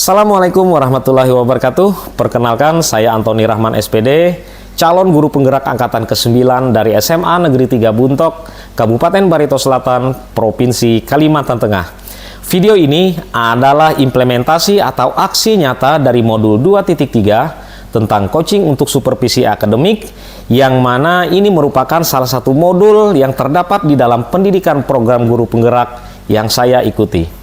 Assalamualaikum warahmatullahi wabarakatuh. Perkenalkan, saya Antoni Rahman SPD, calon guru penggerak angkatan ke-9 dari SMA Negeri 3 Buntok, Kabupaten Barito Selatan, Provinsi Kalimantan Tengah. Video ini adalah implementasi atau aksi nyata dari modul 2.3 tentang coaching untuk supervisi akademik, yang mana ini merupakan salah satu modul yang terdapat di dalam pendidikan program guru penggerak yang saya ikuti.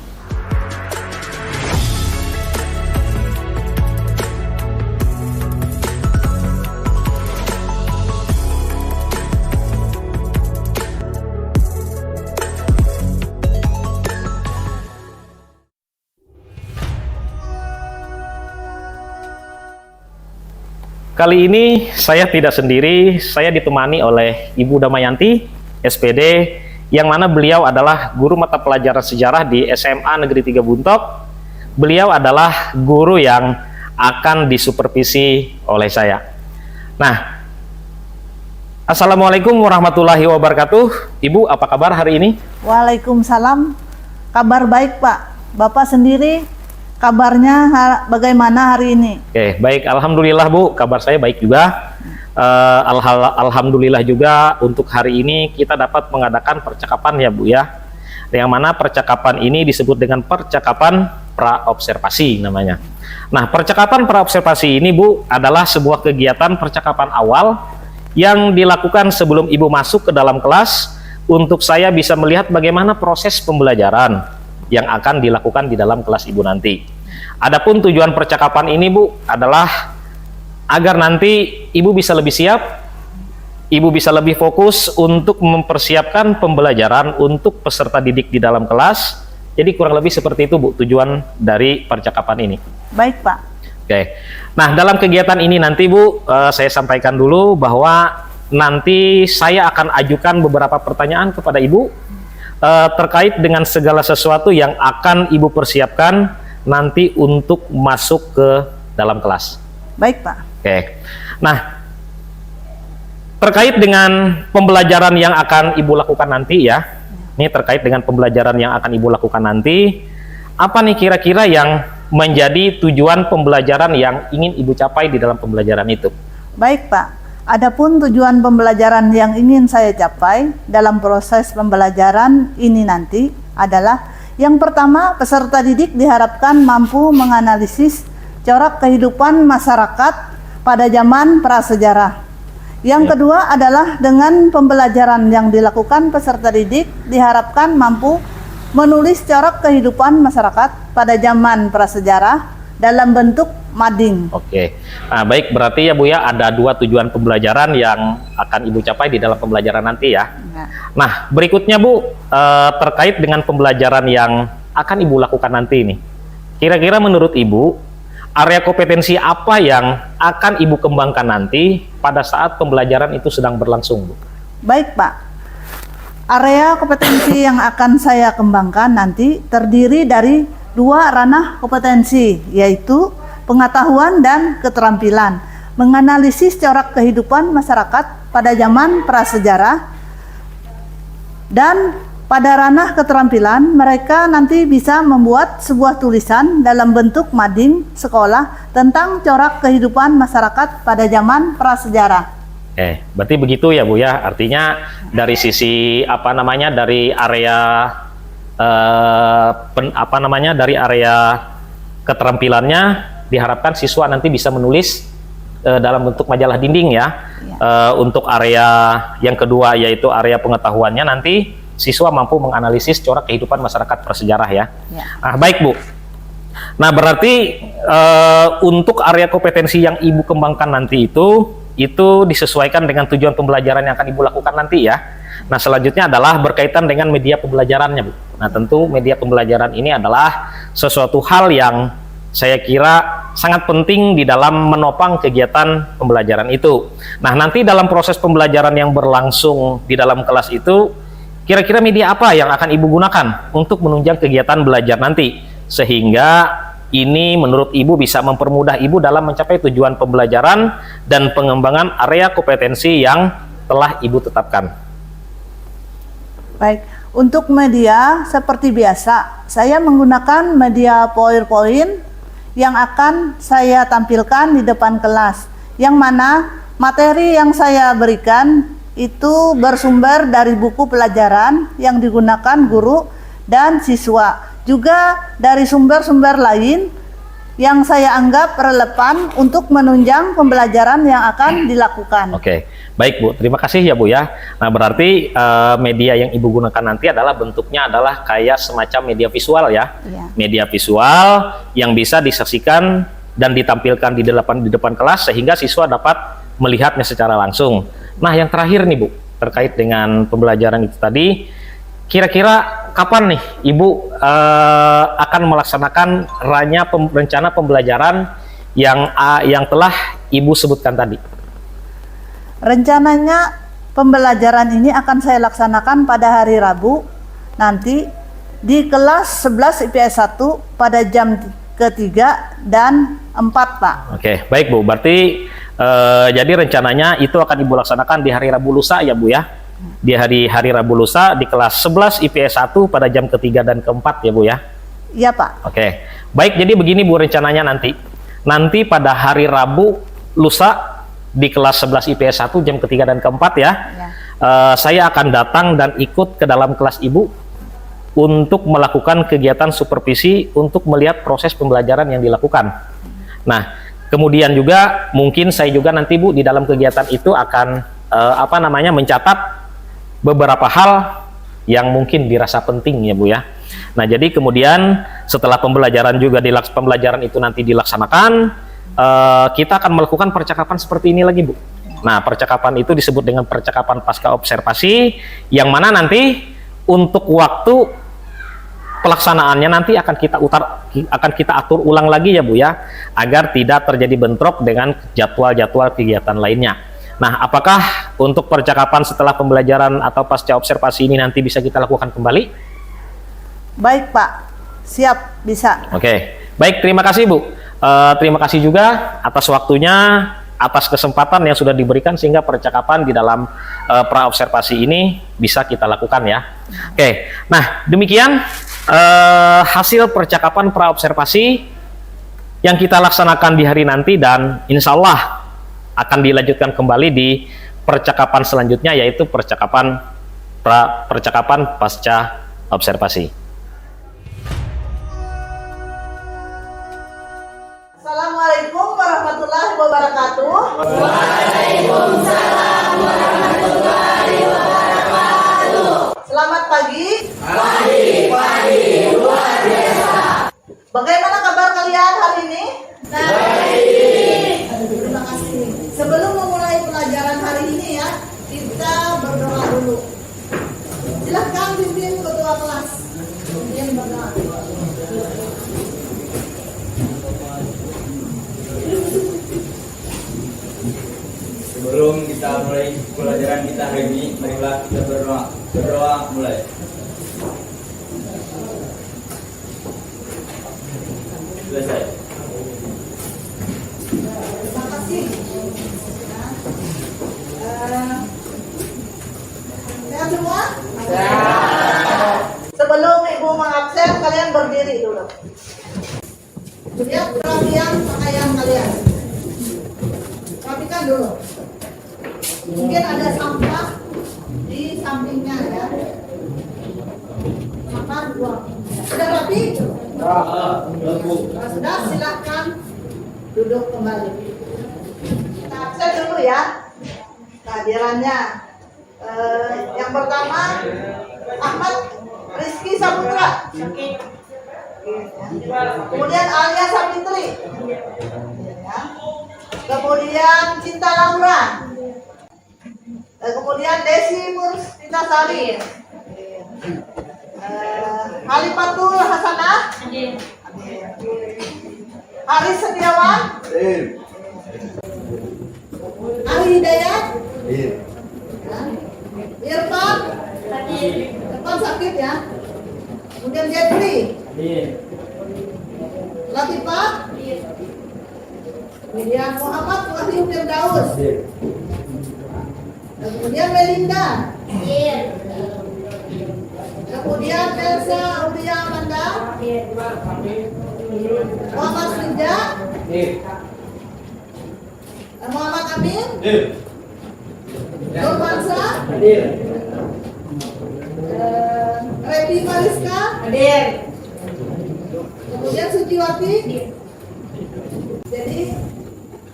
Kali ini saya tidak sendiri, saya ditemani oleh Ibu Damayanti, SPD, yang mana beliau adalah guru mata pelajaran sejarah di SMA Negeri 3 Buntok. Beliau adalah guru yang akan disupervisi oleh saya. Nah, Assalamualaikum warahmatullahi wabarakatuh. Ibu, apa kabar hari ini? Waalaikumsalam. Kabar baik, Pak. Bapak sendiri kabarnya bagaimana hari ini? Oke, baik. Alhamdulillah, Bu. Kabar saya baik juga. Alhamdulillah juga untuk hari ini kita dapat mengadakan percakapan ya, Bu ya. Yang mana percakapan ini disebut dengan percakapan praobservasi namanya. Nah, percakapan praobservasi ini, Bu, adalah sebuah kegiatan percakapan awal yang dilakukan sebelum Ibu masuk ke dalam kelas untuk saya bisa melihat bagaimana proses pembelajaran yang akan dilakukan di dalam kelas Ibu nanti. Adapun tujuan percakapan ini, Bu, adalah agar nanti Ibu bisa lebih siap, Ibu bisa lebih fokus untuk mempersiapkan pembelajaran untuk peserta didik di dalam kelas. Jadi kurang lebih seperti itu, Bu, tujuan dari percakapan ini. Baik, Pak. Oke. Nah, dalam kegiatan ini nanti, Bu, saya sampaikan dulu bahwa nanti saya akan ajukan beberapa pertanyaan kepada Ibu terkait dengan segala sesuatu yang akan Ibu persiapkan nanti untuk masuk ke dalam kelas. Baik, Pak. Oke. Nah, terkait dengan pembelajaran yang akan Ibu lakukan nanti ya, ini terkait dengan pembelajaran yang akan Ibu lakukan nanti, apa nih kira-kira yang menjadi tujuan pembelajaran yang ingin Ibu capai di dalam pembelajaran itu? Baik, Pak. Adapun tujuan pembelajaran yang ingin saya capai dalam proses pembelajaran ini nanti adalah yang pertama, peserta didik diharapkan mampu menganalisis corak kehidupan masyarakat pada zaman prasejarah. Yang kedua adalah dengan pembelajaran yang dilakukan peserta didik diharapkan mampu menulis corak kehidupan masyarakat pada zaman prasejarah dalam bentuk mading. Oke, nah, baik, berarti ya, Bu ya, ada dua tujuan pembelajaran yang akan Ibu capai di dalam pembelajaran nanti ya. Nah, berikutnya, Bu, terkait dengan pembelajaran yang akan Ibu lakukan nanti ini, kira-kira menurut Ibu area kompetensi apa yang akan Ibu kembangkan nanti pada saat pembelajaran itu sedang berlangsung, Bu? Baik, Pak. Area kompetensi yang akan saya kembangkan nanti terdiri dari dua ranah kompetensi, yaitu pengetahuan dan keterampilan, menganalisis corak kehidupan masyarakat pada zaman prasejarah, dan pada ranah keterampilan mereka nanti bisa membuat sebuah tulisan dalam bentuk mading sekolah tentang corak kehidupan masyarakat pada zaman prasejarah. Berarti begitu ya, Bu ya, artinya dari sisi dari area dari area keterampilannya diharapkan siswa nanti bisa menulis dalam bentuk majalah dinding ya. Untuk area yang kedua yaitu area pengetahuannya, nanti siswa mampu menganalisis corak kehidupan masyarakat prasejarah ya. Nah, baik, Bu. Nah, berarti untuk area kompetensi yang Ibu kembangkan nanti itu disesuaikan dengan tujuan pembelajaran yang akan Ibu lakukan nanti ya. Nah, selanjutnya adalah berkaitan dengan media pembelajarannya, Bu. Nah, tentu media pembelajaran ini adalah sesuatu hal yang saya kira sangat penting di dalam menopang kegiatan pembelajaran itu. Nah, nanti dalam proses pembelajaran yang berlangsung di dalam kelas itu, kira-kira media apa yang akan Ibu gunakan untuk menunjang kegiatan belajar nanti, sehingga ini menurut Ibu bisa mempermudah Ibu dalam mencapai tujuan pembelajaran dan pengembangan area kompetensi yang telah Ibu tetapkan. Baik, untuk media seperti biasa, saya menggunakan media PowerPoint yang akan saya tampilkan di depan kelas, yang mana materi yang saya berikan itu bersumber dari buku pelajaran yang digunakan guru dan siswa, juga dari sumber-sumber lain yang saya anggap relevan untuk menunjang pembelajaran yang akan dilakukan. Oke, baik Bu, terima kasih ya Bu ya. Nah berarti media yang Ibu gunakan nanti adalah bentuknya adalah kayak semacam media visual ya. Iya. Media visual yang bisa disaksikan dan ditampilkan di depan kelas sehingga siswa dapat melihatnya secara langsung. Nah yang terakhir nih Bu, terkait dengan pembelajaran itu tadi, kira-kira kapan nih Ibu akan melaksanakan rencana pembelajaran yang telah Ibu sebutkan tadi? Rencananya pembelajaran ini akan saya laksanakan pada hari Rabu nanti di kelas 11 IPS 1 pada jam ketiga dan 4, Pak. Oke, baik Bu. Berarti jadi rencananya itu akan Ibu laksanakan di hari Rabu lusa ya Bu ya? Di hari Rabu lusa di kelas 11 IPS 1 pada jam ketiga dan keempat ya Bu ya? Iya Pak. Oke, baik, jadi begini Bu rencananya nanti pada hari Rabu lusa di kelas 11 IPS 1 jam ketiga dan keempat ya, saya akan datang dan ikut ke dalam kelas Ibu untuk melakukan kegiatan supervisi untuk melihat proses pembelajaran yang dilakukan. Nah kemudian juga mungkin saya juga nanti Bu di dalam kegiatan itu akan mencatat beberapa hal yang mungkin dirasa penting ya Bu ya. Nah jadi kemudian setelah pembelajaran itu nanti dilaksanakan, kita akan melakukan percakapan seperti ini lagi Bu. Nah percakapan itu disebut dengan percakapan pasca observasi, yang mana nanti untuk waktu pelaksanaannya nanti akan kita atur ulang lagi ya Bu ya, agar tidak terjadi bentrok dengan jadwal-jadwal kegiatan lainnya. Nah, apakah untuk percakapan setelah pembelajaran atau pasca observasi ini nanti bisa kita lakukan kembali? Baik Pak, siap, bisa. Oke, baik, terima kasih Bu. Terima kasih juga atas waktunya, atas kesempatan yang sudah diberikan sehingga percakapan di dalam pra-observasi ini bisa kita lakukan ya. Oke, nah demikian hasil percakapan pra-observasi yang kita laksanakan di hari nanti, dan insya Allah akan dilanjutkan kembali di percakapan selanjutnya, yaitu percakapan pasca observasi. Assalamualaikum warahmatullahi wabarakatuh. Waalaikumsalam warahmatullahi wabarakatuh. Selamat pagi. Pagi luar biasa. Bagaimana kabar kalian hari ini? Baik. Terima kasih. Sebelum memulai pelajaran hari ini ya, kita berdoa dulu. Silahkan pimpin ketua kelas. Kemudian berdoa. Sebelum kita mulai pelajaran kita hari ini, marilah kita berdoa. Berdoa mulai. Selesai. Terima kasih. Sehat semua? Sebelum Ibu mengabsen, kalian berdiri dulu. Lihat perapian pakaian kalian. Rapikan dulu. Mungkin ada sampah di sampingnya ya. Sampah buang. Sudah rapi? Kalau sudah, silakan duduk kembali. Kita absen dulu ya kehadirannya. Yang pertama, Ahmad Rizky Saputra. Kemudian Alia Sapitri. Kemudian Cinta Laura. Kemudian Desi Murspitasari. Alifatul Hasanah. Haris Setiawan. Ali Hidayat. Irfan. Irfan sakit ya. Kemudian Jeffrey. Latifah. Kemudian Muhammad Wahyu Firdaus. Kemudian Melinda. Kemudian Elsa Aulia Amanda. Muhammad Suja, Muhammad Amin, Nur Mansa, Repi Mariska, kemudian Suciwati. Jadi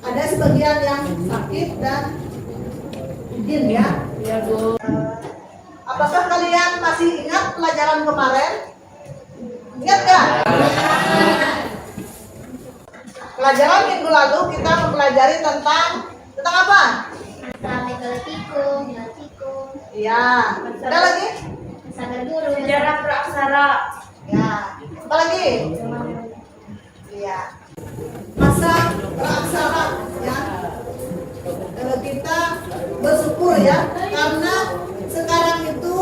ada sebagian yang sakit dan izin ya. Apakah kalian masih ingat pelajaran kemarin? Ingat nggak? Pelajaran minggu lalu kita mempelajari tentang apa? Tikung. Iya. Ada lagi? Sejarah praksara. Ya. Apa lagi? Iya. Masa praksara ya. Kita bersyukur ya karena sekarang itu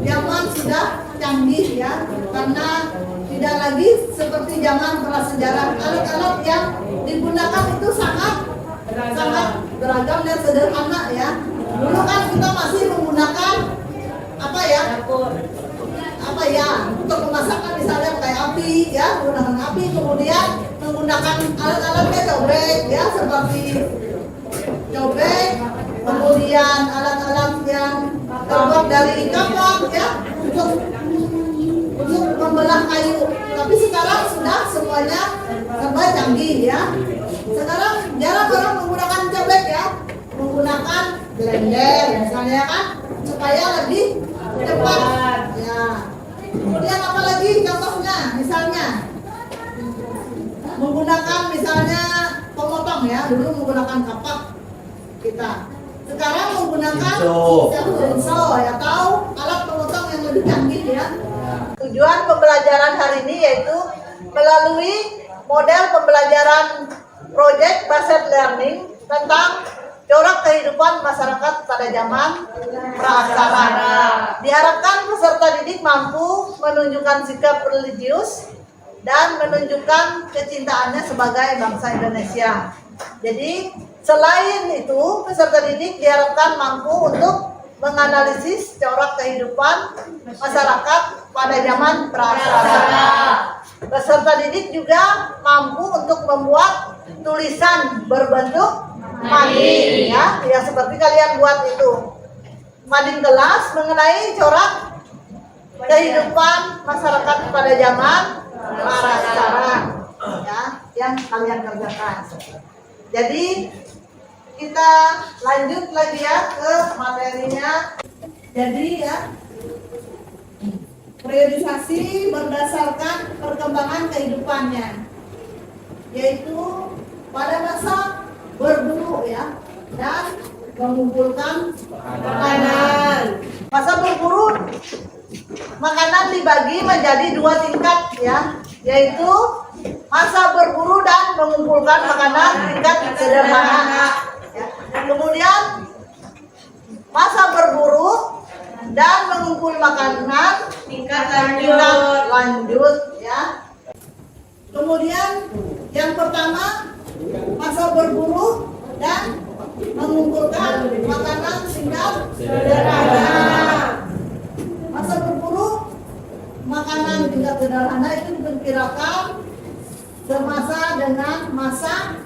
zaman sudah canggih ya, karena tidak lagi seperti zaman prasejarah. Alat-alat yang digunakan itu sangat beragam dan sederhana ya. Dulu kan kita masih menggunakan untuk memasakkan misalnya kayak api ya, menggunakan api, kemudian menggunakan alat-alatnya cobek ya, seperti cobek, kemudian alat-alat yang terbuat dari kapak ya, untuk membelah kayu. Tapi sekarang sudah semuanya serba canggih ya. Sekarang jarang orang menggunakan cobek ya, menggunakan blender misalnya kan, supaya lebih cepat ya. Kemudian apa lagi contohnya, misalnya menggunakan misalnya pemotong ya, dulu menggunakan kapak kita, sekarang menggunakan chainsaw ya, atau alat pemotong yang lebih canggih ya. Tujuan pembelajaran hari ini yaitu melalui model pembelajaran project based learning tentang corak kehidupan masyarakat pada zaman praksara. Diharapkan peserta didik mampu menunjukkan sikap religius dan menunjukkan kecintaannya sebagai bangsa Indonesia. Jadi selain itu, peserta didik diharapkan mampu untuk menganalisis corak kehidupan masyarakat pada zaman praksara. Peserta didik juga mampu untuk membuat tulisan berbentuk mading ya, yang seperti kalian buat itu. Mading kelas mengenai corak kehidupan masyarakat pada zaman praksara ya, yang kalian kerjakan. Jadi kita lanjut lagi ya ke materinya. Jadi ya, periodisasi berdasarkan perkembangan kehidupannya, yaitu pada masa berburu ya, dan mengumpulkan makanan. Masa berburu, makanan dibagi menjadi 2 tingkat ya, yaitu masa berburu dan mengumpulkan makanan tingkat sederhana ya. Kemudian masa berburu dan mengumpul makanan tingkat lanjut ya. Kemudian yang pertama, masa berburu dan mengumpulkan makanan tingkat sederhana. Masa berburu makanan tingkat sederhana itu diperkirakan semasa dengan masa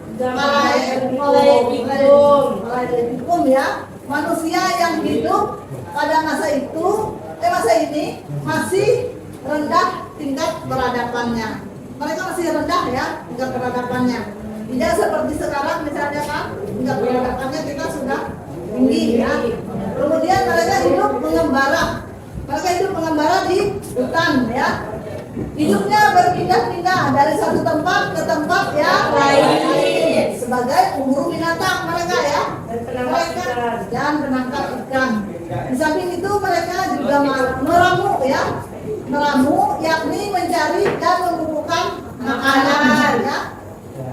Paleolitikum ya. Manusia yang hidup pada masa ini masih rendah tingkat peradabannya. Mereka masih rendah ya tingkat peradabannya. Tidak seperti sekarang misalnya kan, tingkat peradabannya kita sudah tinggi ya. Kemudian mereka hidup mengembara. Mereka hidup mengembara di hutan ya. Hidupnya berpindah-pindah dari satu tempat ke tempat yang lain sebagai pemburu binatang mereka ya. Mereka dan penangkap ikan. Di samping itu mereka juga meramu ya. Meramu yakni mencari dan mengumpulkan makanan ya.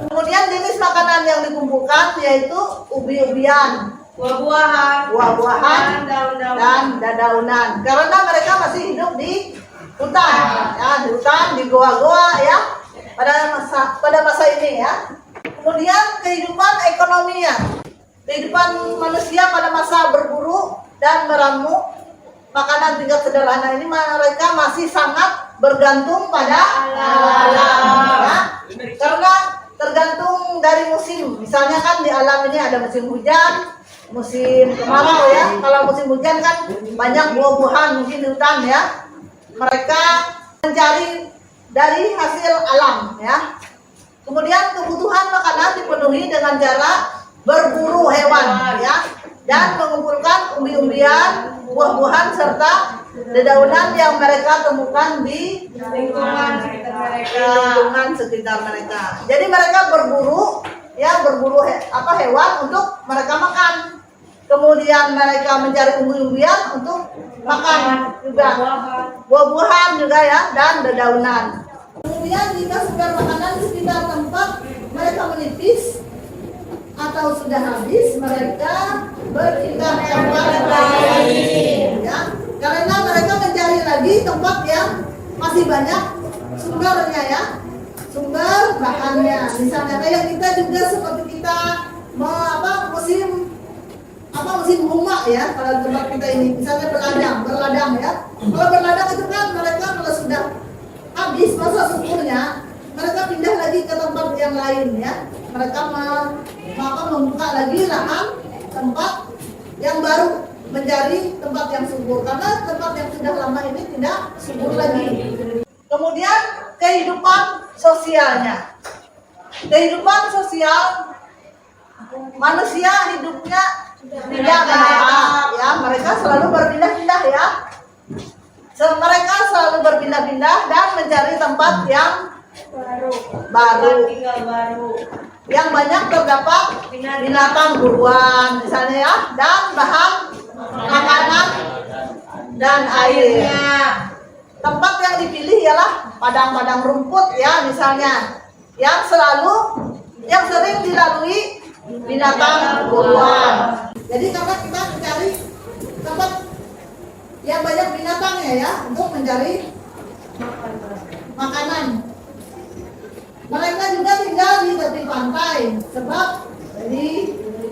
Kemudian jenis makanan yang dikumpulkan yaitu ubi-ubian, buah-buahan, dan dadaunan. Karena mereka masih hidup di hutan, ya, di hutan, di goa-goa ya, pada masa ini ya. Kemudian kehidupan ekonominya, kehidupan manusia pada masa berburu dan meramu makanan tingkat sederhana ini, mereka masih sangat bergantung pada alam ya. Karena tergantung dari musim. Misalnya kan di alam ini ada musim hujan, musim kemarau ya. Kalau musim hujan kan banyak buah-buahan mungkin di hutan ya. Mereka mencari dari hasil alam ya. Kemudian kebutuhan makanan dipenuhi dengan cara berburu hewan ya, dan mengumpulkan umbi-umbian, buah-buahan serta dedaunan yang mereka temukan di lingkungan sekitar mereka. Jadi mereka berburu ya, berburu hewan untuk mereka makan. Kemudian mereka mencari umbi-umbian untuk makan juga, buah-buahan juga ya, dan dedaunan. Kemudian jika sumber makanan di sekitar tempat mereka menipis atau sudah habis, mereka berpindah tempat lain ya, karena mereka mencari lagi tempat yang masih banyak sumbernya ya, sumber bahannya. Misalnya kayak kita juga seperti kita musim bunga ya, kalau tempat kita ini misalnya berladang ya. Kalau berladang itu kan mereka kalau sudah habis masa suburnya, mereka pindah lagi ke tempat yang lain ya. Mereka membuka lagi lahan tempat yang baru, mencari tempat yang subur, karena tempat yang sudah lama ini tidak subur lagi. Kemudian kehidupan sosialnya. Kehidupan sosial manusia hidupnya tidak menetap ya, mereka selalu berpindah-pindah ya. Mereka selalu berpindah-pindah dan mencari tempat yang baru, yang banyak terdapat binatang buruan misalnya ya, dan bahan makanan dan airnya. Tempat yang dipilih ialah padang-padang rumput ya misalnya, yang sering dilalui binatang buruan. Jadi karena kita mencari tempat yang banyak binatangnya ya, untuk mencari makanan. Mereka juga tinggal di tepi pantai, sebab jadi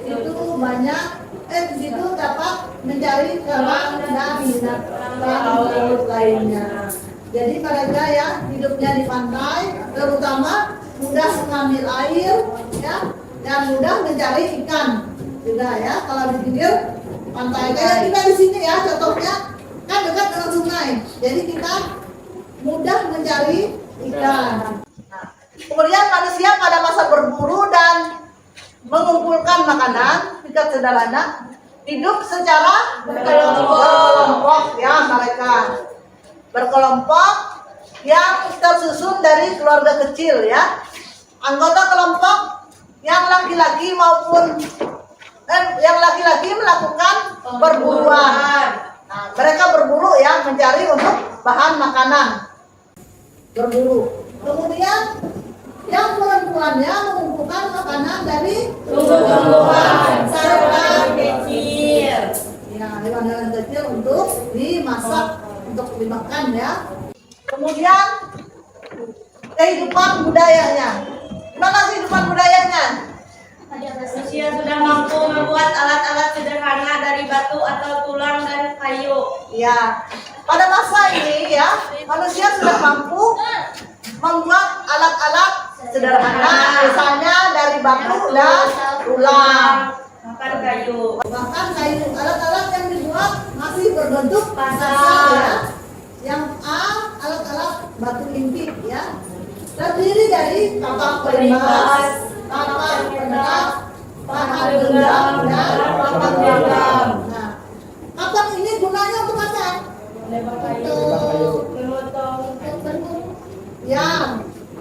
itu banyak di situ dapat mencari kerang dan binatang lainnya. Jadi mereka ya hidupnya di pantai, terutama mudah mengambil air ya, dan mudah mencari ikan juga ya. Kalau di pinggir pantai kayak kita di sini ya, contohnya kan dekat dengan sungai, jadi kita mudah mencari ikan. Kemudian manusia pada masa berburu dan mengumpulkan makanan, tingkat sederhana, hidup secara berkelompok ya, mereka berkelompok yang tersusun dari keluarga kecil ya. Anggota kelompok yang laki-laki maupun yang laki-laki melakukan perburuan. Nah, mereka berburu ya, mencari untuk bahan makanan, berburu. Kemudian yang perempuannya mengumpulkan makanan dari tumbuh-tumbuhan serta kecil. Ya, hewan-hewan kecil untuk dimasak, untuk dimakan ya. Kemudian kehidupan budayanya. Gimana kehidupan budayanya? Manusia sudah mampu membuat alat-alat sederhana dari batu atau tulang dan kayu. Ya, pada masa ini ya, manusia sudah mampu membuat alat-alat sederhana, misalnya dari batu dan tulang, Bahkan kayu. bahkan kayu. Alat-alat yang dibuat masih berbentuk pasar ya. Yang alat-alat batu inti ya, terdiri dari kapak pelimbas, kapak pedak, pahat genggam, dan pahat genggam. Nah, kapak ini gunanya untuk apa?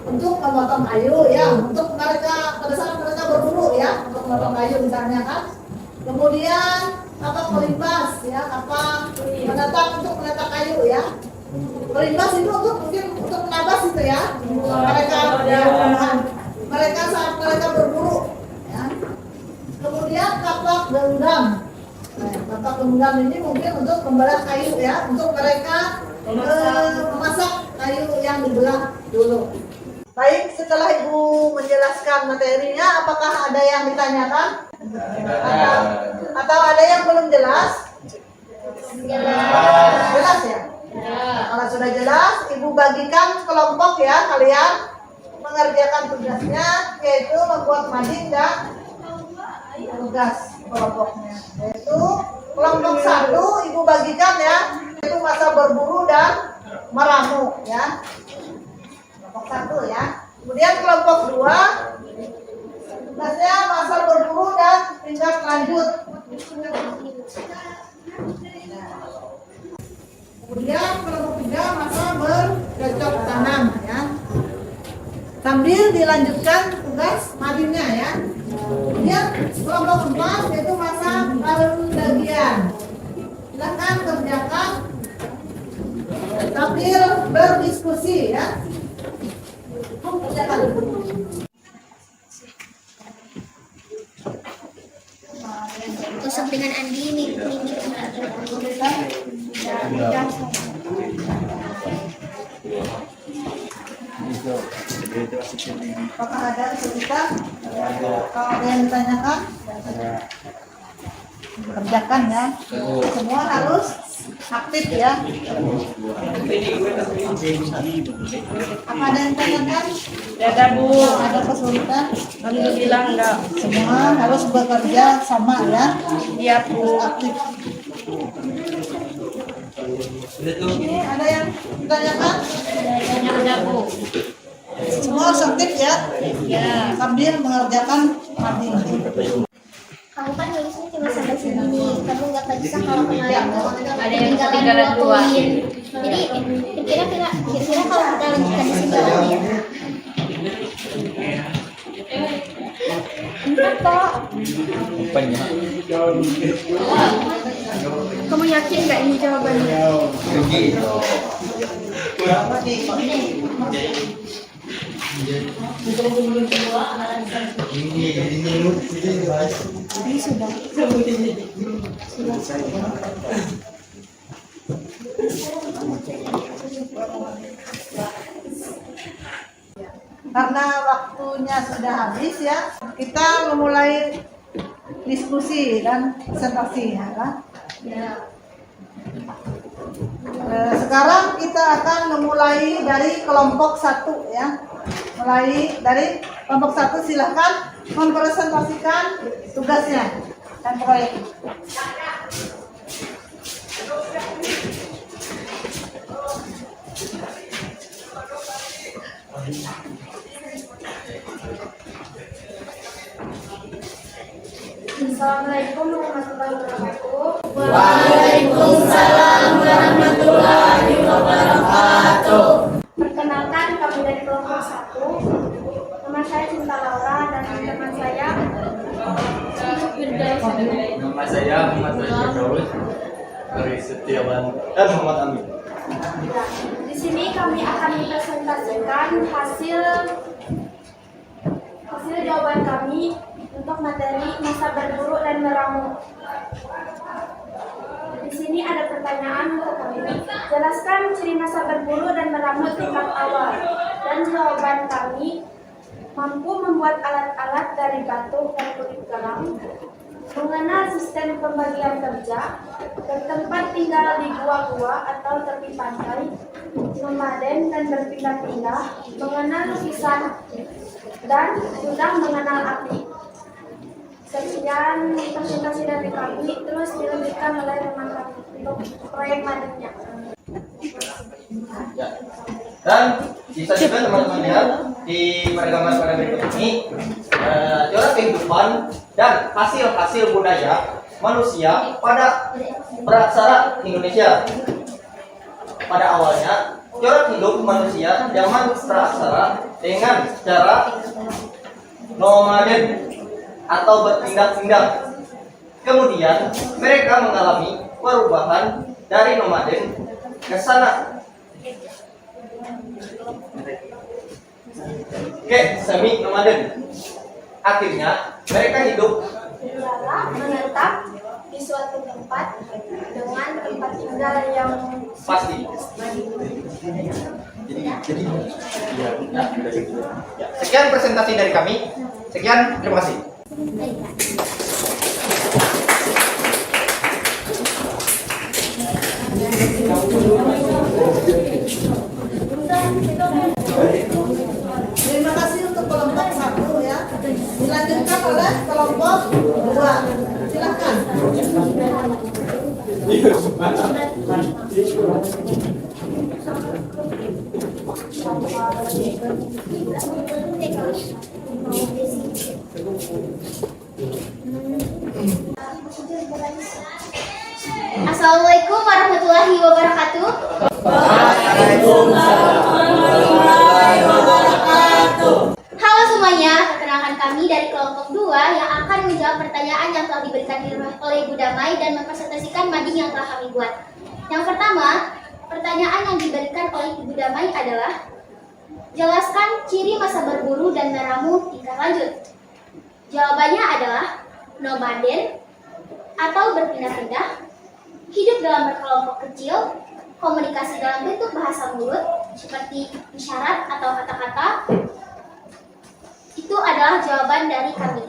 Untuk memotong kayu ya, untuk mereka pada saat mereka berburu ya, untuk memotong kayu misalnya kan. Kemudian kapak pelimbas ya, kapak menetap untuk menetak kayu ya. Pelimbas itu mungkin untuk menabas itu ya, mereka saat mereka berburu ya. Kemudian kapak genggam. Nah, kapak genggam ini mungkin untuk membelah kayu ya, untuk mereka memasak kayu yang dibelah dulu. Baik, setelah Ibu menjelaskan materinya, apakah ada yang ditanyakan? Atau ada yang belum jelas? Jelas ya? Kalau sudah jelas, Ibu bagikan kelompok ya kalian. mengerjakan tugasnya, yaitu membuat mading dan tugas kelompoknya. Yaitu kelompok 1 Ibu bagikan ya, yaitu masa berburu dan meramu ya. Kelompok 1 ya. Kemudian kelompok 2 tugasnya masa berburu dan tindak lanjut. Kemudian kelompok 3 masa bercocok tanam ya. Sambil dilanjutkan tugas madingnya ya. Kemudian kelompok 4 yaitu masa pendagian. Silakan kerjakan sambil berdiskusi ya. Kerjakan. Kosong dengan Andi ini. Apakah ada kesulitan? Kalau ada yang ditanyakan, kerjakan ya. Semua harus aktif ya. Apa ada yang ditanyakan? Ada Bu. Ada kesulitan? Alhamdulillah enggak. Semua harus bekerja sama ya. Iya Bu. Harus aktif. Ini ada yang ditanyakan? Ada Bu. Semua harus aktif ya. Sambil mengerjakan mading. Kamu kan nulisnya cuma sampai sini. Kamu nggak bisa kalau kemarin Ada yang ketinggalan 2. poin. Jadi kira-kira kalau kita lanjutkan di sini ya. Empat kok. Kamu yakin nggak ini jawabannya? Ini sudah. Karena waktunya sudah habis ya, kita memulai diskusi dan presentasi ya kan? Sekarang kita akan memulai dari kelompok 1 ya. Mulai dari kelompok 1, silahkan mempresentasikan tugasnya dan proyek. Assalamualaikum warahmatullahi wabarakatuh. Waalaikumsalam warahmatullahi wabarakatuh. Perkenalkan, kami dari kelompok 1. Nama saya Cinta Laura dan teman saya Nama saya Muhammad Rashid Daud dari Setiawan dan Muhammad Amin. Di sini kami akan mempresentasikan hasil jawaban kami untuk materi masa berburu dan meramu. Di sini ada pertanyaan untuk kami. Jelaskan ciri masa berburu dan meramu tingkat awal. Dan jawaban kami, mampu membuat alat-alat dari batu dan kulit gelang, mengenal sistem pembagian kerja, bertempat tinggal di gua-gua atau tepi pantai, nomaden dan berpindah-pindah, mengenal lukisan, dan sudah mengenal api. Sekian presentasi dari kami, terus dilanjutkan oleh teman kami untuk proyek madingnya. Ya. Dan bisa juga teman-teman lihat di pada gambar pada berikut ini corak kehidupan dan hasil-hasil budaya manusia pada praksara Indonesia. Pada awalnya corak hidup manusia zaman praksara dengan cara nomaden atau berpindah-pindah. Kemudian mereka mengalami perubahan dari nomaden ke sana. Oke, semi nomaden. Akhirnya mereka hidup Menetap di suatu tempat dengan tempat tinggal yang pasti. Sekian presentasi dari kami. Sekian, terima kasih. Terima Assalamualaikum warahmatullahi wabarakatuh. Halo semuanya, perkenalkan kami dari kelompok 2 yang akan menjawab pertanyaan yang telah diberikan oleh Ibu Damai dan mempresentasikan mading yang telah kami buat. Yang pertama, pertanyaan yang diberikan oleh Ibu Damai adalah jelaskan ciri masa berburu dan meramu tingkat lanjut. Jawabannya adalah nomaden atau berpindah-pindah, hidup dalam berkelompok kecil, komunikasi dalam bentuk bahasa mulut seperti isyarat atau kata-kata. Itu adalah jawaban dari kami.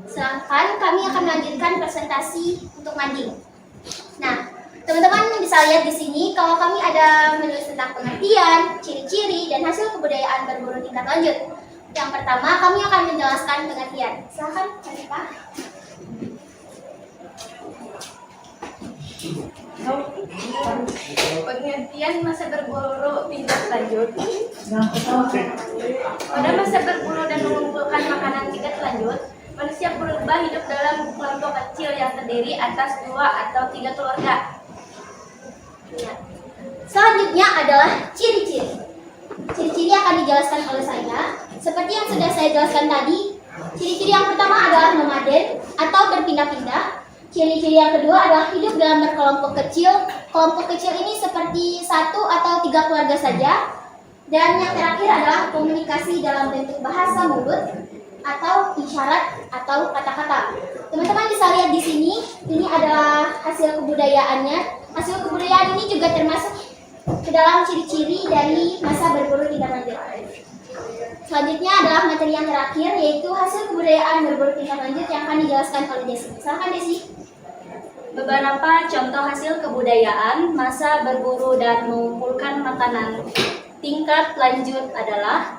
Sedangkan kami akan melanjutkan presentasi untuk mading. Nah, teman-teman bisa lihat di sini kalau kami ada menulis tentang pengertian, ciri-ciri, dan hasil kebudayaan berburu tingkat lanjut. Yang pertama, kami akan menjelaskan pengertian. Silakan, Pak. Pengertian masa berburu tingkat lanjut. Pada masa berburu dan mengumpulkan makanan tingkat lanjut, manusia berubah hidup dalam kelompok kecil yang terdiri atas 2 atau 3 keluarga. Selanjutnya adalah ciri-ciri. Ciri-ciri akan dijelaskan oleh saya. Seperti yang sudah saya jelaskan tadi, ciri-ciri yang pertama adalah nomaden atau berpindah-pindah. Ciri-ciri yang kedua adalah hidup dalam berkelompok kecil. Kelompok kecil ini seperti 1 atau 3 keluarga saja. Dan yang terakhir adalah komunikasi dalam bentuk bahasa mulut atau isyarat atau kata-kata. Teman-teman bisa lihat di sini, ini adalah hasil kebudayaannya. Hasil kebudayaan ini juga termasuk ke dalam ciri-ciri dari masa berburu tingkat lanjut. Selanjutnya adalah materi yang terakhir, yaitu hasil kebudayaan berburu tingkat lanjut yang akan dijelaskan oleh Desi. Silakan Desi. Beberapa contoh hasil kebudayaan masa berburu dan mengumpulkan makanan tingkat lanjut adalah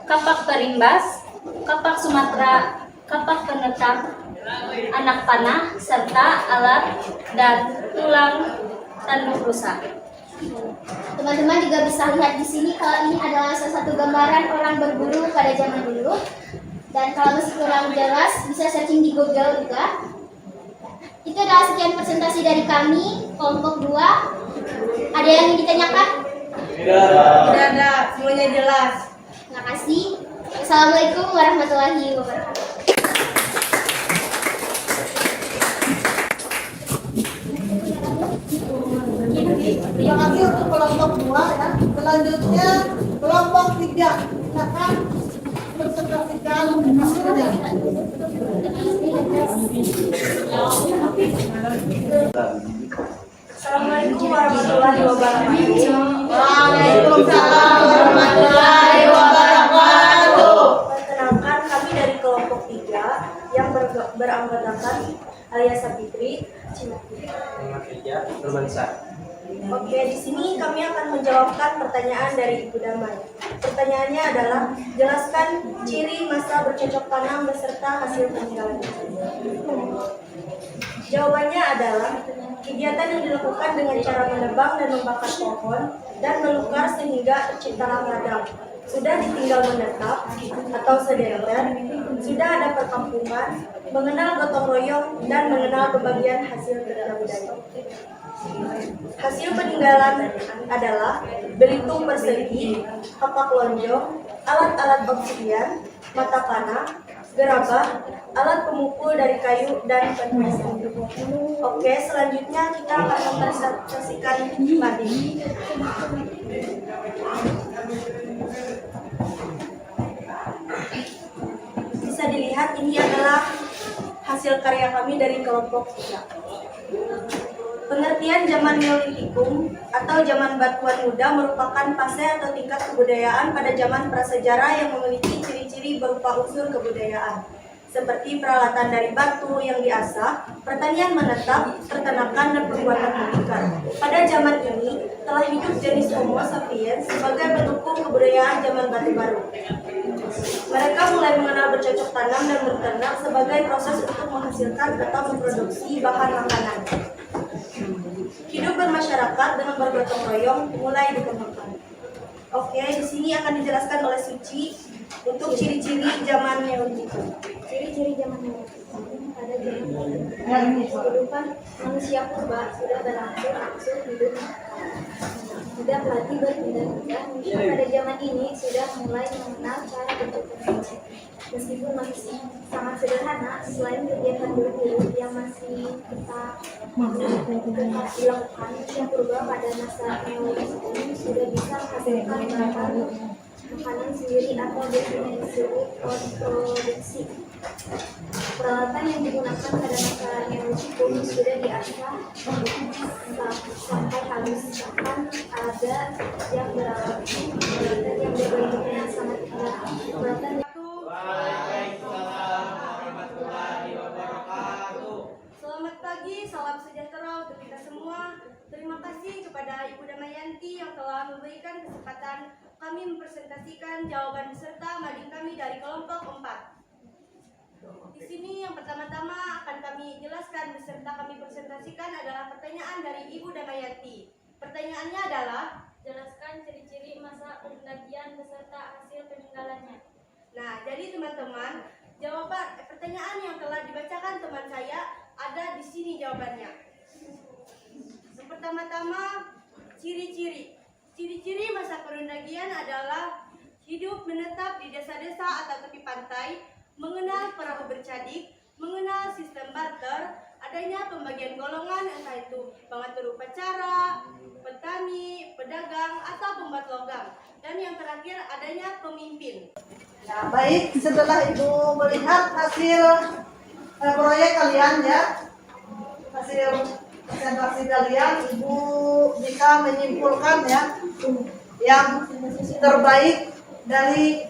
kapak perimbas, kapak Sumatera, kapak penetap, anak panah, serta alat dan tulang tanduk rusa. Teman-teman juga bisa lihat di sini kalau ini adalah salah satu gambaran orang berburu pada zaman dulu. Dan kalau masih kurang jelas, bisa searching di Google juga. Itu adalah sekian presentasi dari kami, kelompok 2. Ada yang ingin ditanyakan? Tidak ada, semuanya jelas. Terima kasih. Assalamualaikum warahmatullahi wabarakatuh. Terima kasih untuk kelompok 2 ya. Selanjutnya kelompok 3. Silakan presentasikan hasilnya. Assalamualaikum warahmatullahi wabarakatuh. Waalaikumsalam warahmatullahi wabarakatuh. Perkenalkan, kami dari kelompok 3 yang beranggotakan Alia Sapitri, Cimahi. Oke, di sini kami akan menjawabkan pertanyaan dari Ibu Damai. Pertanyaannya adalah, jelaskan ciri masa bercocok tanam beserta hasil peninggalan. Jawabannya adalah, kegiatan yang dilakukan dengan cara menebang dan membakar pohon dan melukar sehingga terciptalah ladang. Sudah ditinggal menetap atau sederet, sudah ada perkampungan, mengenal gotong royong, dan mengenal pembagian hasil kerja budaya. Hasil peninggalan adalah belitung persegi, kapak lonjong, alat-alat obsidian, mata panah, gerabah, alat pemukul dari kayu, dan perhiasan. Oke, selanjutnya kita akan mempresentasikan mading. Bisa dilihat ini adalah hasil karya kami dari kelompok 3. Pengertian zaman Neolitikum atau zaman batuan muda merupakan fase atau tingkat kebudayaan pada zaman prasejarah yang memiliki ciri-ciri berupa unsur kebudayaan, seperti peralatan dari batu yang diasah, pertanian menetap, peternakan, dan pembuatan ikan. Pada zaman ini telah hidup jenis Homo sapiens sebagai pendukung kebudayaan zaman batu baru. Mereka mulai mengenal bercocok tanam dan berternak sebagai proses untuk menghasilkan atau memproduksi bahan makanan. Hidup bermasyarakat dengan bergotong royong mulai dikembangkan. Oke, di sini akan dijelaskan oleh Suci untuk ciri-ciri zaman Neolitik. Ciri-ciri zaman Neolitik. Pada zaman kehidupan manusia purba sudah berangsur-angsur hidup sudah lagi berpindah-pindah. Pada zaman ini sudah mulai mengenal cara berkreasi. Meskipun masih sangat sederhana, selain kegiatan berburu yang masih tetap dilakukan, manusia purba pada masa Neolitik ini sudah bisa menghasilkan bahan makanan sendiri atau disebut produksi. Peralatan yang digunakan pada masa Neolitik sudah diasah sampai halus, bahkan ada yang peralatan yang berbentuknya yang sangat indah. Peralatan Selamat pagi, salam sejahtera untuk kita semua. Terima kasih kepada Ibu Damayanti yang telah memberikan kesempatan kami mempresentasikan jawaban beserta mading kami dari kelompok 4. Di sini yang pertama-tama akan kami jelaskan beserta kami presentasikan adalah pertanyaan dari Ibu Damayanti. Pertanyaannya adalah, jelaskan ciri-ciri masa pendakian beserta hasil peninggalannya. nah jadi teman-teman, jawaban pertanyaan yang telah dibacakan teman saya ada di sini jawabannya. Yang pertama-tama, ciri-ciri. Ciri-ciri masa pendakian adalah hidup menetap di desa-desa atau tepi pantai, mengenal perahu bercadik, mengenal sistem barter, adanya pembagian golongan entah itu pengatur upacara, petani, pedagang, atau pembuat logam. Dan yang terakhir adanya pemimpin. Nah, baik, setelah Ibu melihat hasil proyek kalian ya, hasil presentasi kalian, Ibu bisa menyimpulkan ya yang terbaik dari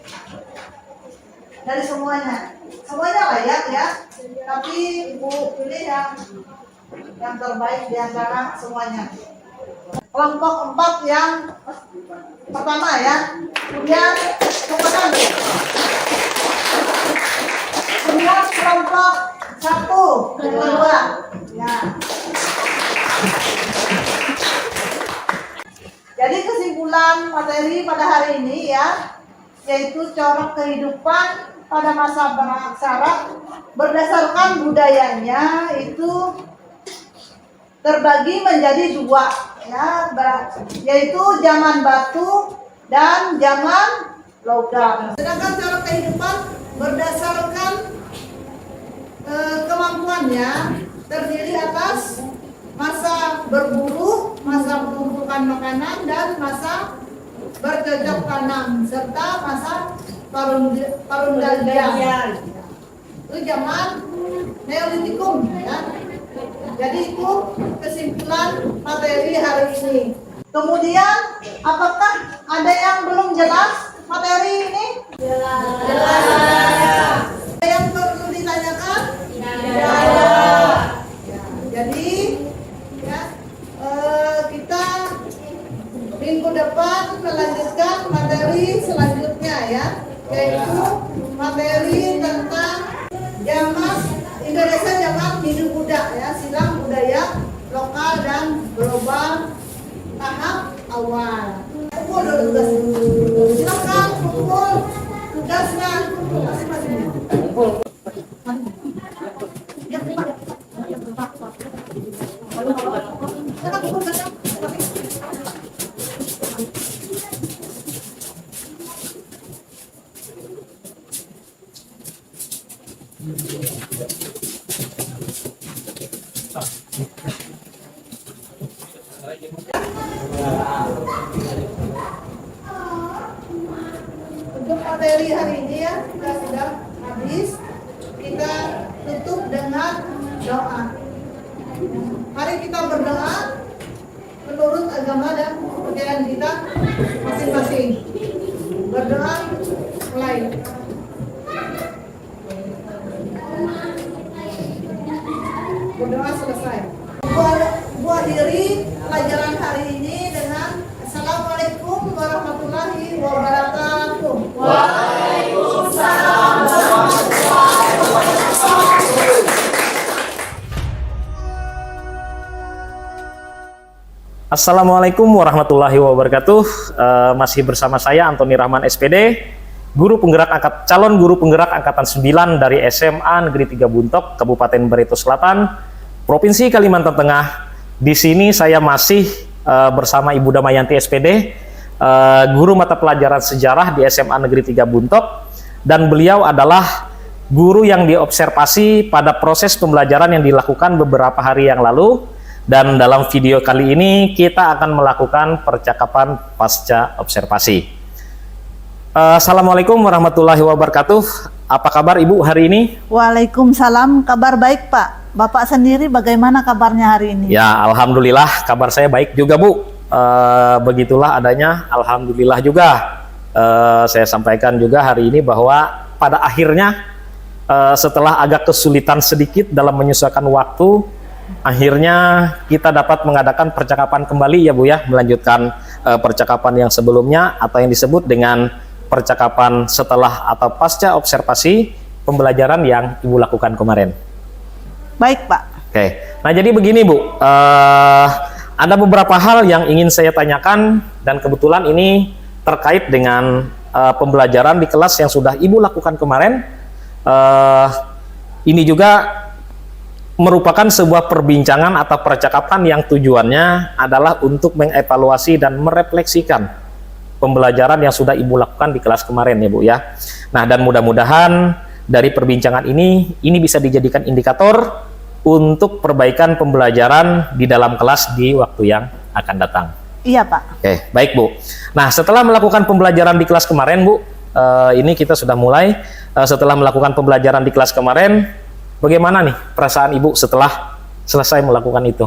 semuanya. Semuanya layak ya, tapi Ibu pilih yang terbaik di antara semuanya. Kelompok 4 yang pertama ya, kemudian kemudian kelompok 1, kedua ya. Jadi kesimpulan materi pada hari ini ya, yaitu corak kehidupan pada masa praksara berdasarkan budayanya itu terbagi menjadi 2 ya, yaitu zaman batu dan zaman logam. Sedangkan corak kehidupan berdasarkan kemampuannya terdiri atas masa berburu, masa mengumpulkan makanan, dan masa bercocok tanam, serta masa parundagian. Itu zaman Neolitikum ya. Jadi itu kesimpulan materi hari ini. Kemudian apakah ada yang belum jelas materi ini? Jelas. Ada yang perlu ditanyakan? Tidak. Jadi ya, kita minggu depan melanjutkan materi selanjutnya ya, yaitu materi tentang zaman Indonesia zaman Hindu Buddha ya, silang budaya lokal dan global tahap awal. Kumpul tugas. Silakan kumpul tugasnya masing-masing. Untuk materi hari ini ya, kita sudah habis. Kita tutup dengan doa. Mari kita berdoa menurut agama dan kepercayaan kita masing-masing. Berdoa mulai. Berdoa selesai. Akhiri pelajaran hari ini dengan Assalamualaikum warahmatullahi wabarakatuh. Waalaikumsalam. Assalamualaikum warahmatullahi wabarakatuh. Masih bersama saya Antoni Rahman SPD, calon guru penggerak angkatan 9 dari SMA Negeri 3 Buntok, Kabupaten Barito Selatan, Provinsi Kalimantan Tengah. Di sini saya masih bersama Ibu Damayanti SPD, guru mata pelajaran sejarah di SMA Negeri 3 Buntok, dan beliau adalah guru yang diobservasi pada proses pembelajaran yang dilakukan beberapa hari yang lalu. Dan dalam video kali ini kita akan melakukan percakapan pasca observasi. Assalamualaikum warahmatullahi wabarakatuh. Apa kabar Ibu hari ini? Waalaikumsalam, kabar baik Pak. Bapak sendiri bagaimana kabarnya hari ini? Ya, alhamdulillah kabar saya baik juga Bu. Begitulah adanya, alhamdulillah juga. Saya sampaikan juga hari ini bahwa pada akhirnya setelah agak kesulitan sedikit dalam menyesuaikan waktu, akhirnya kita dapat mengadakan percakapan kembali ya Bu ya, melanjutkan percakapan yang sebelumnya atau yang disebut dengan percakapan setelah atau pasca observasi pembelajaran yang Ibu lakukan kemarin. Baik Pak. Oke, nah jadi begini Bu, ada beberapa hal yang ingin saya tanyakan dan kebetulan ini terkait dengan pembelajaran di kelas yang sudah Ibu lakukan kemarin. Ini juga merupakan sebuah perbincangan atau percakapan yang tujuannya adalah untuk mengevaluasi dan merefleksikan pembelajaran yang sudah Ibu lakukan di kelas kemarin ya Bu ya. Nah, dan mudah-mudahan dari perbincangan ini bisa dijadikan indikator untuk perbaikan pembelajaran di dalam kelas di waktu yang akan datang. Iya Pak. Oke, baik Bu. Nah, setelah melakukan pembelajaran di kelas kemarin Bu, ini kita sudah mulai. Setelah melakukan pembelajaran di kelas kemarin, bagaimana nih perasaan Ibu setelah selesai melakukan itu?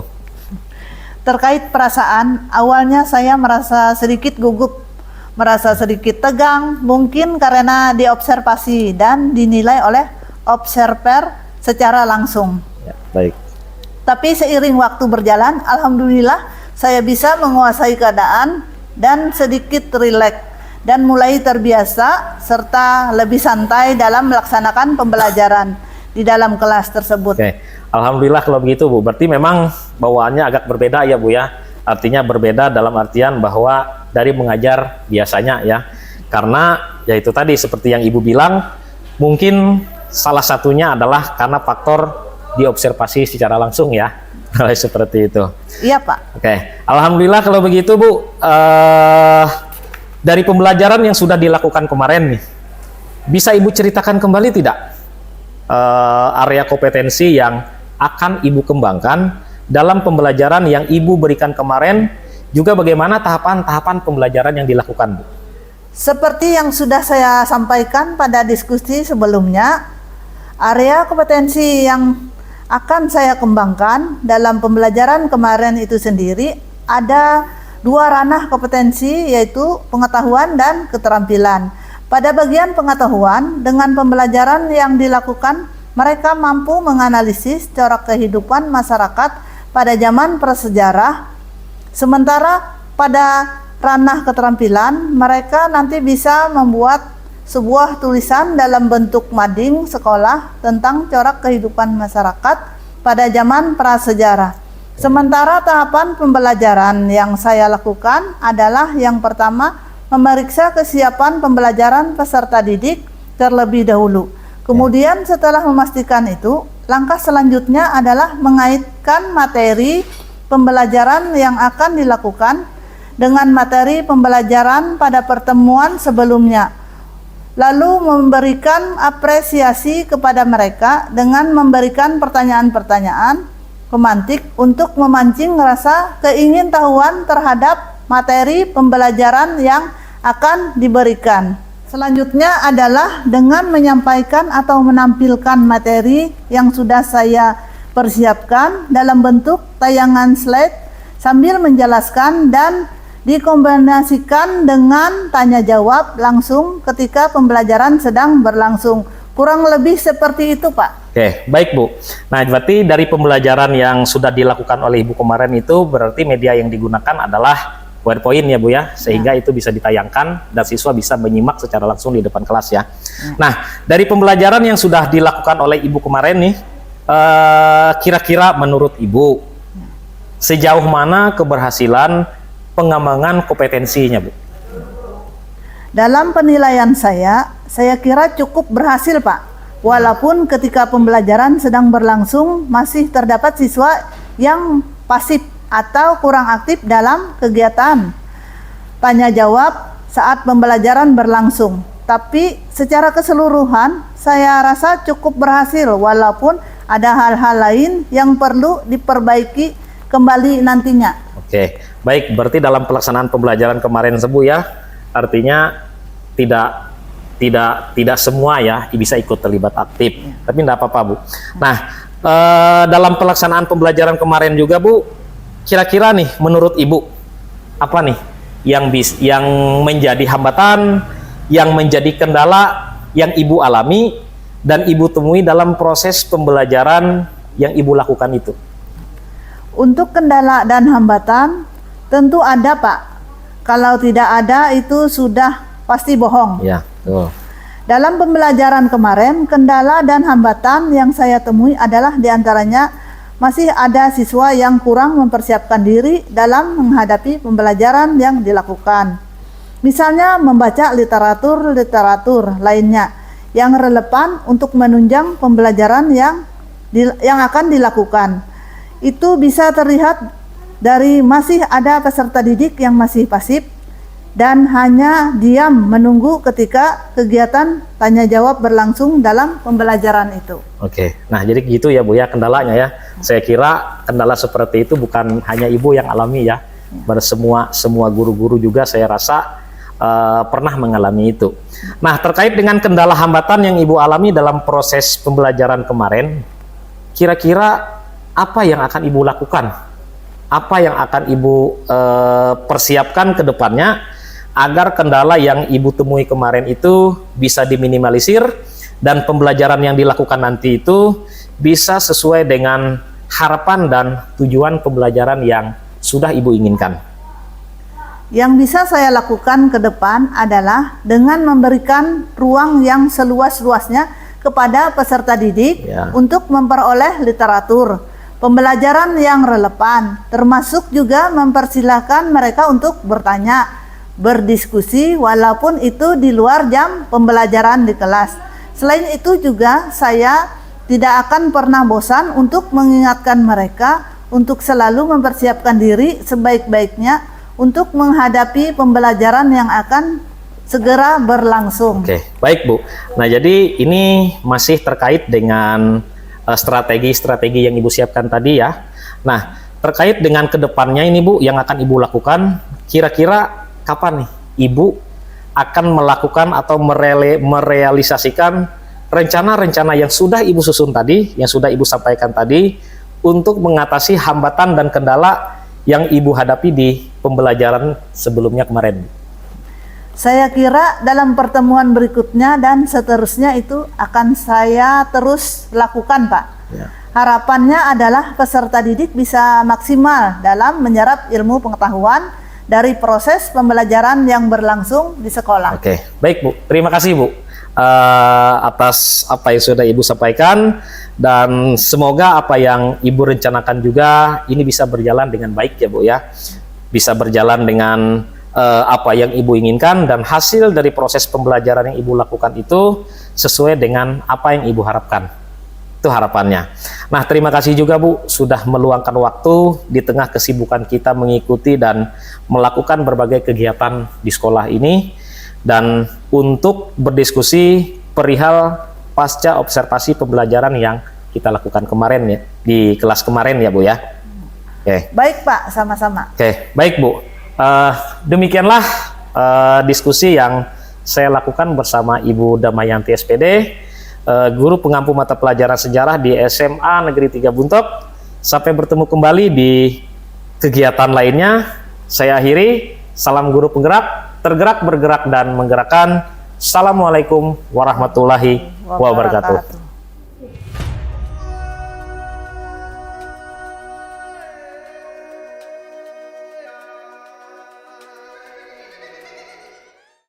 Terkait perasaan, awalnya saya merasa sedikit gugup, merasa sedikit tegang, mungkin karena diobservasi dan dinilai oleh observer secara langsung. Ya, baik. Tapi seiring waktu berjalan, alhamdulillah saya bisa menguasai keadaan dan sedikit rileks dan mulai terbiasa serta lebih santai dalam melaksanakan pembelajaran di dalam kelas tersebut. Oke, alhamdulillah kalau begitu Bu. Berarti memang bawaannya agak berbeda ya Bu ya. Artinya berbeda dalam artian bahwa dari mengajar biasanya ya. Karena ya itu tadi seperti yang Ibu bilang, mungkin salah satunya adalah karena faktor diobservasi secara langsung ya. Seperti itu. Iya Pak. Oke, alhamdulillah kalau begitu Bu. Dari pembelajaran yang sudah dilakukan kemarin nih, bisa Ibu ceritakan kembali tidak area kompetensi yang akan Ibu kembangkan dalam pembelajaran yang Ibu berikan kemarin, juga bagaimana tahapan-tahapan pembelajaran yang dilakukan Bu? Seperti yang sudah saya sampaikan pada diskusi sebelumnya, area kompetensi yang akan saya kembangkan dalam pembelajaran kemarin itu sendiri ada dua ranah kompetensi, yaitu pengetahuan dan keterampilan. Pada bagian pengetahuan, dengan pembelajaran yang dilakukan, mereka mampu menganalisis corak kehidupan masyarakat pada zaman prasejarah. Sementara pada ranah keterampilan, mereka nanti bisa membuat sebuah tulisan dalam bentuk mading sekolah tentang corak kehidupan masyarakat pada zaman prasejarah. Sementara tahapan pembelajaran yang saya lakukan adalah yang pertama, memeriksa kesiapan pembelajaran peserta didik terlebih dahulu. Kemudian setelah memastikan itu, langkah selanjutnya adalah mengaitkan materi pembelajaran yang akan dilakukan dengan materi pembelajaran pada pertemuan sebelumnya. Lalu memberikan apresiasi kepada mereka dengan memberikan pertanyaan-pertanyaan pemantik untuk memancing rasa keingintahuan terhadap materi pembelajaran yang akan diberikan. Selanjutnya adalah dengan menyampaikan atau menampilkan materi yang sudah saya persiapkan dalam bentuk tayangan slide sambil menjelaskan dan dikombinasikan dengan tanya jawab langsung ketika pembelajaran sedang berlangsung. Kurang lebih seperti itu Pak. Oke, baik Bu. Nah, berarti dari pembelajaran yang sudah dilakukan oleh Ibu kemarin itu berarti media yang digunakan adalah PowerPoint ya Bu ya, sehingga itu bisa ditayangkan dan siswa bisa menyimak secara langsung di depan kelas ya. Nah, dari pembelajaran yang sudah dilakukan oleh Ibu kemarin nih, kira-kira menurut Ibu sejauh mana keberhasilan pengembangan kompetensinya, Bu? Dalam penilaian saya kira cukup berhasil, Pak. Walaupun ketika pembelajaran sedang berlangsung masih terdapat siswa yang pasif atau kurang aktif dalam kegiatan tanya jawab saat pembelajaran berlangsung. Tapi secara keseluruhan saya rasa cukup berhasil, walaupun ada hal-hal lain yang perlu diperbaiki kembali nantinya. Oke, baik. Berarti dalam pelaksanaan pembelajaran kemarin Bu ya, artinya tidak semua ya bisa ikut terlibat aktif. Tapi tidak apa-apa, Bu. Nah, dalam pelaksanaan pembelajaran kemarin juga, Bu, kira-kira nih menurut Ibu apa nih yang menjadi hambatan, yang menjadi kendala yang Ibu alami dan Ibu temui dalam proses pembelajaran yang Ibu lakukan itu? Untuk kendala dan hambatan tentu ada, Pak. Kalau tidak ada itu sudah pasti bohong. Ya, betul. Dalam pembelajaran kemarin, kendala dan hambatan yang saya temui adalah diantaranya masih ada siswa yang kurang mempersiapkan diri dalam menghadapi pembelajaran yang dilakukan. Misalnya membaca literatur lainnya yang relevan untuk menunjang pembelajaran yang akan dilakukan. Itu bisa terlihat dari masih ada peserta didik yang masih pasif dan hanya diam menunggu ketika kegiatan tanya jawab berlangsung dalam pembelajaran itu. Oke, nah jadi gitu ya Bu ya kendalanya ya. Saya kira kendala seperti itu bukan hanya Ibu yang alami ya. Semua guru-guru juga saya rasa pernah mengalami itu. Nah, terkait dengan kendala hambatan yang Ibu alami dalam proses pembelajaran kemarin, kira-kira apa yang akan Ibu lakukan? Apa yang akan Ibu persiapkan ke depannya agar kendala yang Ibu temui kemarin itu bisa diminimalisir dan pembelajaran yang dilakukan nanti itu bisa sesuai dengan harapan dan tujuan pembelajaran yang sudah Ibu inginkan? Yang bisa saya lakukan ke depan adalah dengan memberikan ruang yang seluas-luasnya kepada peserta didik untuk memperoleh literatur, pembelajaran yang relevan, termasuk juga mempersilahkan mereka untuk bertanya, berdiskusi walaupun itu di luar jam pembelajaran di kelas. Selain itu juga saya tidak akan pernah bosan untuk mengingatkan mereka untuk selalu mempersiapkan diri sebaik-baiknya untuk menghadapi pembelajaran yang akan segera berlangsung. Oke, baik Bu. Nah, jadi ini masih terkait dengan strategi-strategi yang Ibu siapkan tadi ya. Nah, terkait dengan kedepannya ini Bu, yang akan Ibu lakukan, kira-kira kapan nih Ibu akan melakukan atau merealisasikan rencana-rencana yang sudah Ibu susun tadi, yang sudah Ibu sampaikan tadi, untuk mengatasi hambatan dan kendala yang Ibu hadapi di pembelajaran sebelumnya kemarin? Saya kira dalam pertemuan berikutnya dan seterusnya itu akan saya terus lakukan, Pak. Ya. Harapannya adalah peserta didik bisa maksimal dalam menyerap ilmu pengetahuan dari proses pembelajaran yang berlangsung di sekolah. Oke, baik Bu. Terima kasih Bu atas apa yang sudah Ibu sampaikan, dan semoga apa yang Ibu rencanakan juga ini bisa berjalan dengan baik ya Bu ya. Bisa berjalan dengan apa yang Ibu inginkan, dan hasil dari proses pembelajaran yang Ibu lakukan itu sesuai dengan apa yang Ibu harapkan. Itu harapannya. Nah, terima kasih juga Bu sudah meluangkan waktu di tengah kesibukan kita mengikuti dan melakukan berbagai kegiatan di sekolah ini, dan untuk berdiskusi perihal pasca observasi pembelajaran yang kita lakukan kemarin ya, di kelas kemarin ya Bu ya. Oke. Baik Pak, sama-sama. Oke, baik Bu. Demikianlah diskusi yang saya lakukan bersama Ibu Damayanti SPD, guru pengampu mata pelajaran sejarah di SMA Negeri 3 Buntok. Sampai bertemu kembali di kegiatan lainnya. Saya akhiri. Salam guru penggerak, tergerak, bergerak, dan menggerakkan. Assalamualaikum warahmatullahi wabarakatuh.